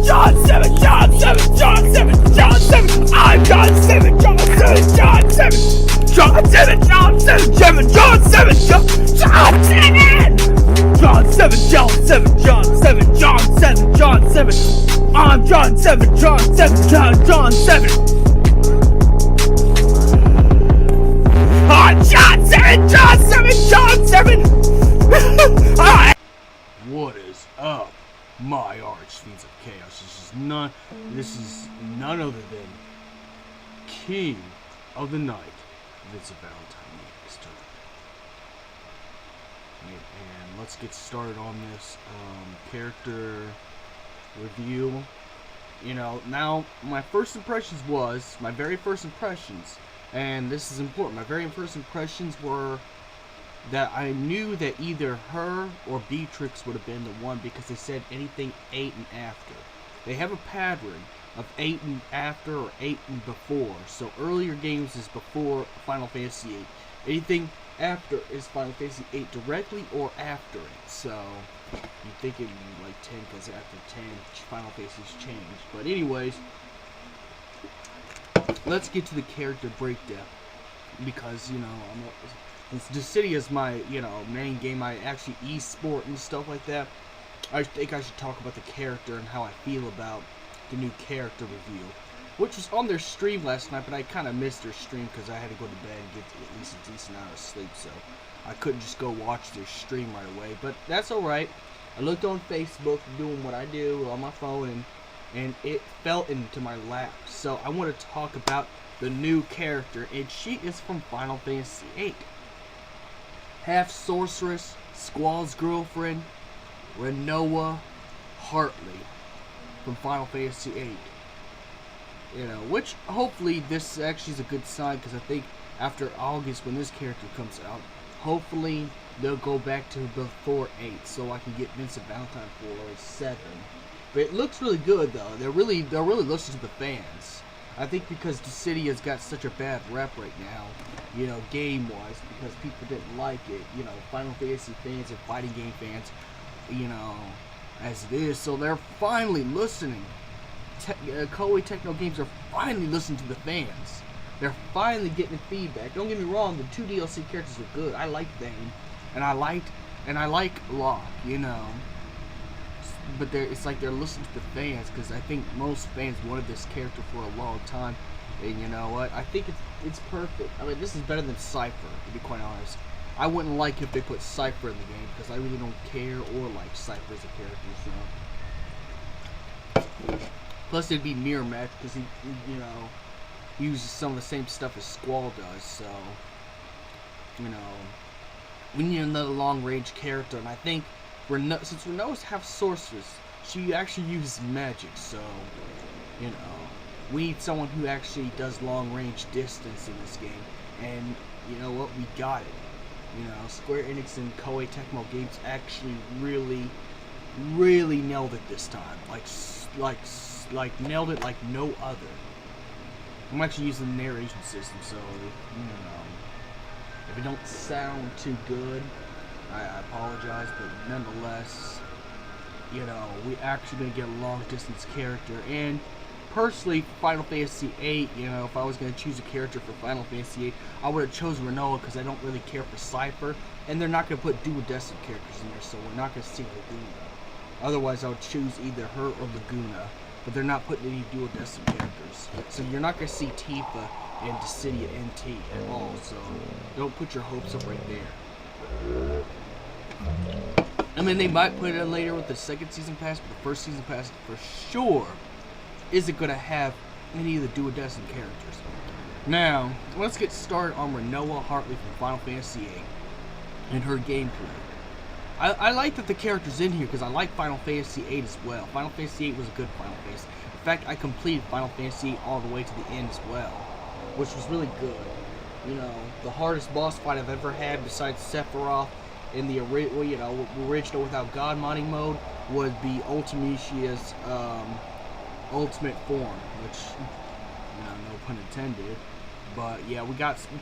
John 7, John 7, John 7, John 7. I'm John 7, John 7, John 7. John 7, John 7, John 7, John 7. John 7, John 7, John 7, John 7, John 7. I'm John 7, John 7, John 7. I'm John 7, John 7, John 7. What is up, my arch fiends of chaos? This is none other than King of the Night, Vincent Valentine next turn. And let's get started on this character review. You know, now my very first impressions, and this is important, my very first impressions were that I knew that either her or Beatrix would have been the one, because they said anything 8 and after. They have a pattern of 8 and after or 8 and before. So earlier games is before Final Fantasy 8. Anything after is Final Fantasy 8 directly or after it. So you'd think it'd be like 10, because after 10 Final Fantasy's changed. But anyways, let's get to the character breakdown, because you know Dissidia is my, main game. I actually e-sport and stuff like that. I think I should talk about the character and how I feel about the new character review, which was on their stream last night, but I kind of missed their stream because I had to go to bed and get at least a decent amount of sleep, so I couldn't just go watch their stream right away. But that's alright. I looked on Facebook, doing what I do on my phone, and it fell into my lap. So I want to talk about the new character, and she is from Final Fantasy 8. Half sorceress, Squall's girlfriend, Rinoa Hartley from Final Fantasy 8. Which hopefully this actually is a good sign, because I think after August, when this character comes out, hopefully they'll go back to before 8, so I can get Vincent Valentine for 7. But it looks really good though. They're really listening to the fans. I think because Dissidia's got such a bad rep right now, game-wise, because people didn't like it, Final Fantasy fans and fighting game fans, as it is. So they're finally listening. Koei Techno Games are finally listening to the fans. They're finally getting feedback. Don't get me wrong, the 2 DLC characters are good. I like Thane, and I like Locke, But it's like they're listening to the fans, because I think most fans wanted this character for a long time, and you know what? I think it's perfect. I mean, this is better than Cypher, to be quite honest. I wouldn't like if they put Cypher in the game, because I really don't care or like Cypher as a character. So plus it'd be mirror match, because he uses some of the same stuff as Squall does. So we need another long range character, and I think since Rinoa's half sorceress, she actually uses magic, so we need someone who actually does long range distance in this game. And you know what, we got it. Square Enix and Koei Tecmo Games actually really nailed it this time. Like nailed it like no other. I'm actually using the narration system, so if it don't sound too good, I apologize, but nonetheless, we actually gonna get a long distance character. And personally, for Final Fantasy 8, if I was gonna choose a character for Final Fantasy 8, I would have chosen Rinoa, because I don't really care for Cypher, and they're not gonna put duodestic characters in there, so we're not gonna see Laguna. Otherwise, I would choose either her or Laguna, but they're not putting any duodestic characters, so you're not gonna see Tifa and Dissidia NT at all. So don't put your hopes up right there. I mean, they might put it in later with the second season pass, but the first season pass for sure isn't going to have any of the duodestic characters. Now, let's get started on Rinoa Hartley from Final Fantasy VIII and her gameplay. I like that the character's in here, because I like Final Fantasy VIII as well. Final Fantasy VIII was a good Final Fantasy. In fact, I completed Final Fantasy VIII all the way to the end as well, which was really good. The hardest boss fight I've ever had besides Sephiroth in the original without God modding mode would be Ultimicia's ultimate form, which no pun intended. But yeah, we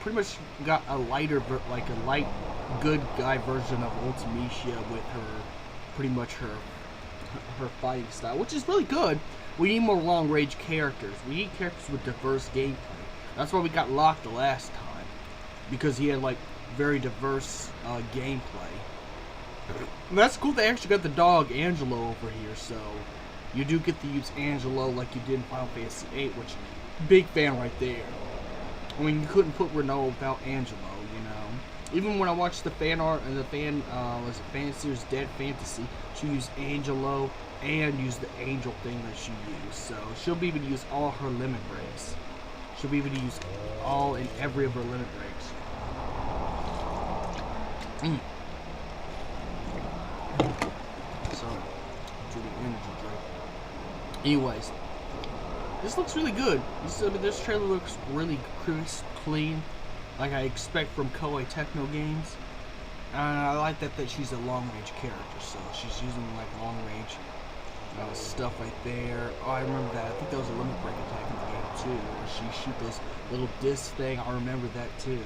pretty much got a lighter, like a light good guy version of Ultimecia with her, pretty much her her fighting style, which is really good. We need more long-range characters. We need characters with diverse gameplay. That's why we got Locke the last time, because he had like very diverse gameplay. And that's cool. They actually got the dog Angelo over here, so you do get to use Angelo like you did in Final Fantasy VIII, which big fan right there. I mean, you couldn't put Rinoa without Angelo, you know. Even when I watched the fan art and the was it fan series Dead Fantasy, she used Angelo and used the angel thing that she used. So she'll be able to use all her limit breaks. She'll be able to use all and every of her limit breaks. Sorry, drinking energy drink. Anyways, this looks really good. This trailer looks really crisp, clean, like I expect from Koei Techno games. And I like that she's a long-range character, so she's using like long-range stuff right there. Oh, I remember that. I think that was a limit break attack in the game too, where she shoot this little disc thing. I remember that too.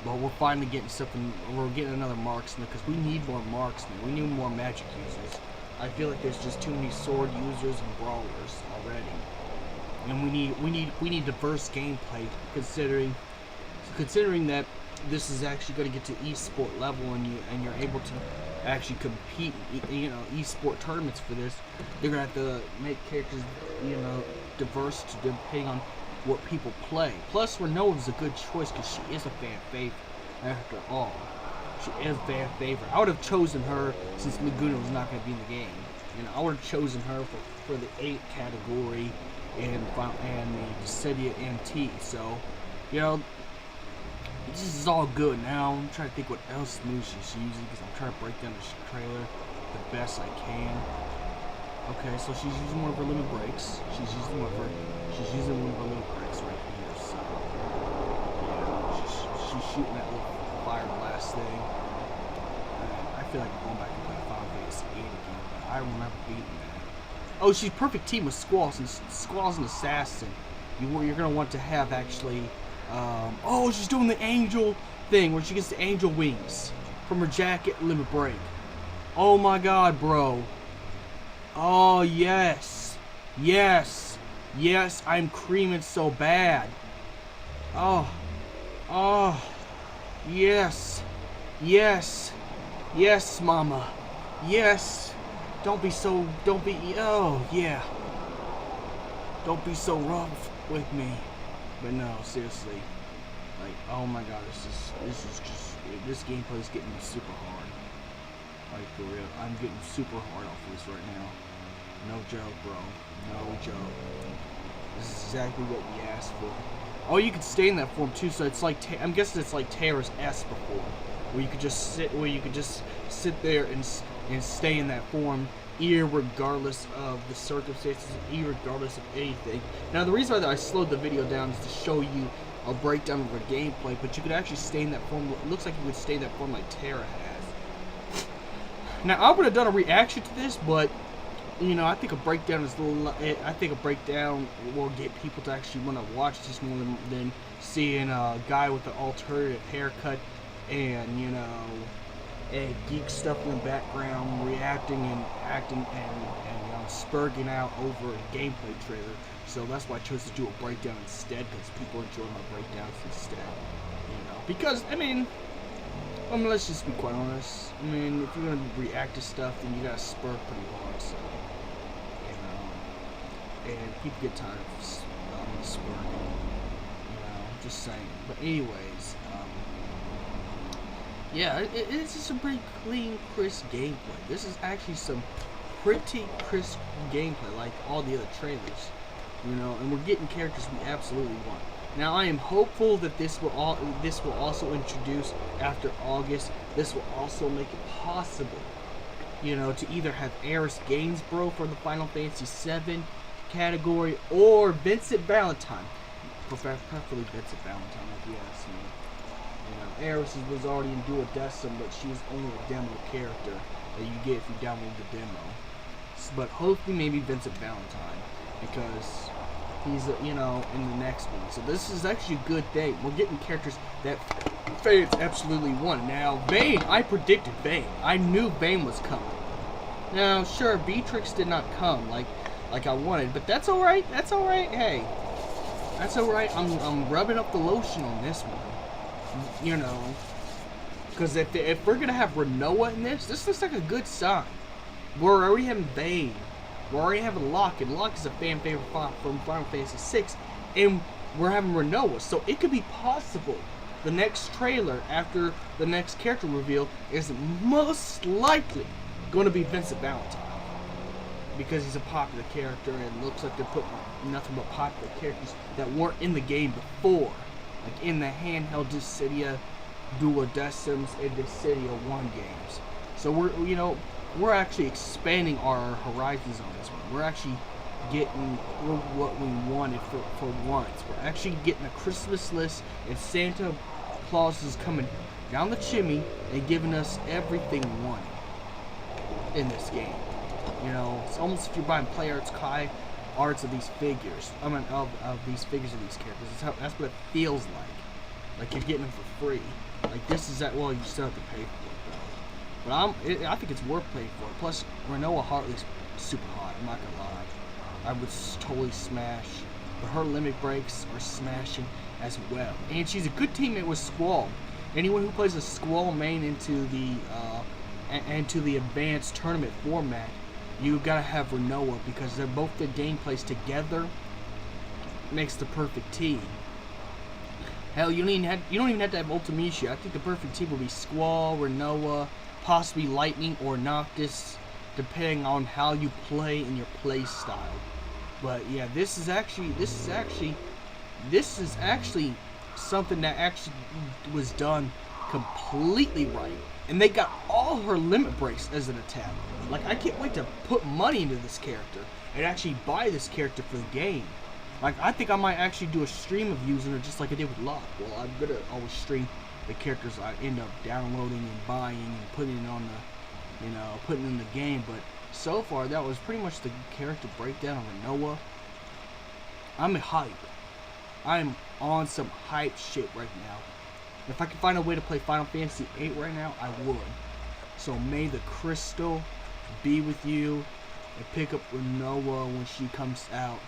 But we're finally getting something. We're getting another marksman because we need more marksmen. We need more magic users. I feel like there's just too many sword users and brawlers already, and we need diverse gameplay. Considering that this is actually going to get to esport level, and you're able to actually compete, you know, esport tournaments for this. They're gonna have to make characters, you know, diverse depending on what people play. Plus, Rinoa is a good choice because she is a fan favorite. After all, she is a fan favorite. I would have chosen her since Laguna was not going to be in the game. You know, I would have chosen her for the 8 category and the Dissidia MT. So, you know, this is all good. Now I'm trying to think what else new she's using because I'm trying to break down the trailer the best I can. Okay, so she's using one of her limit breaks. She's using one of her limit breaks right here. So yeah, she's shooting that little fire blast thing. I feel like I'm going back and play Final Fantasy VIII again, but I remember beating that. Oh, she's perfect team with Squall's and Assassin. You're gonna want to have actually. Oh, she's doing the angel thing where she gets the angel wings from her jacket limit break. Oh my god, bro. Oh, yes. Yes. Yes, I'm creaming so bad. Oh. Oh. Yes. Yes. Yes, mama. Yes. Don't be, oh, yeah. Don't be so rough with me. But no, seriously. Like, oh my god, this gameplay is getting me super hard. Like, for real, I'm getting super hard off of this right now. No joke, bro. No joke. This is exactly what we asked for. Oh, you could stay in that form too. So it's like I'm guessing it's like Terra's S before, where you could just sit there and stay in that form, irregardless of the circumstances, irregardless of anything. Now, the reason why I slowed the video down is to show you a breakdown of her gameplay. But you could actually stay in that form. It looks like you would stay in that form like Terra has. Now, I would have done a reaction to this, but you know, I think a breakdown is a little. I think a breakdown will get people to actually want to watch this more than seeing a guy with an alternative haircut and, you know, a geek stuff in the background reacting and acting and spurging out over a gameplay trailer. So that's why I chose to do a breakdown instead, because people enjoy my breakdowns instead. You know, because let's just be quite honest. I mean, if you're gonna react to stuff, then you gotta spur pretty hard. So, you know, and people get tired of spurring. You know, just saying. But anyways, yeah, it's just a pretty clean, crisp gameplay. This is actually some pretty crisp gameplay, like all the other trailers. You know, and we're getting characters we absolutely want. Now, I am hopeful that this will also introduce after August. This will also make it possible, you know, to either have Eris Gainsborough for the Final Fantasy VII category or Vincent Valentine. Preferably Vincent Valentine, if you ask me. You know, Eris was already in Duodecim, but she's only a demo character that you get if you download the demo. But hopefully, maybe Vincent Valentine, because he's, you know, in the next one. So this is actually a good thing. We're getting characters that fans absolutely want. Now, Vayne, I predicted Vayne. I knew Vayne was coming. Now, sure, Beatrix did not come like I wanted, but that's all right. That's all right. Hey, that's all right. I'm rubbing up the lotion on this one, you know, because if we're gonna have Rinoa in this looks like a good sign. We're already having Bane. We're already having Locke, and Locke is a fan favorite from Final Fantasy VI, and we're having Rinoa, so it could be possible the next trailer after the next character reveal is most likely going to be Vincent Valentine, because he's a popular character and it looks like they're putting nothing but popular characters that weren't in the game before, like in the handheld Dissidia, Duodecims, and Dissidia 1 games. So we're actually expanding our horizons on this one. We're actually getting what we wanted for once. We're actually getting a Christmas list, and Santa Claus is coming down the chimney and giving us everything we wanted in this game. You know, it's almost if you're buying play arts, arts of these figures. I mean, of these figures of these characters. That's what it feels like. Like you're getting them for free. Like this is that. Well, you still have to pay for it though. But I think it's worth paying for it. Plus, Rinoa Hartley's super hot. I'm not gonna lie. I would totally smash. But her limit breaks are smashing as well. And she's a good teammate with Squall. Anyone who plays a Squall main into the advanced tournament format, you gotta have Rinoa, because they're both the gameplays together makes the perfect team. Hell, you don't even have to have Ultimecia. I think the perfect team would be Squall, Rinoa, possibly Lightning or Noctis, depending on how you play and your play style. But yeah, this is actually something that actually was done completely right. And they got all her limit breaks as an attack. Like, I can't wait to put money into this character and actually buy this character for the game. Like, I think I might actually do a stream of using her just like I did with Locke. Well, I'm gonna always stream the characters I end up downloading and buying and putting it on the, putting in the game. But so far, that was pretty much the character breakdown of Rinoa. I'm hype. I'm on some hype shit right now. If I could find a way to play Final Fantasy VIII right now, I would. So may the crystal be with you, and pick up Rinoa when she comes out.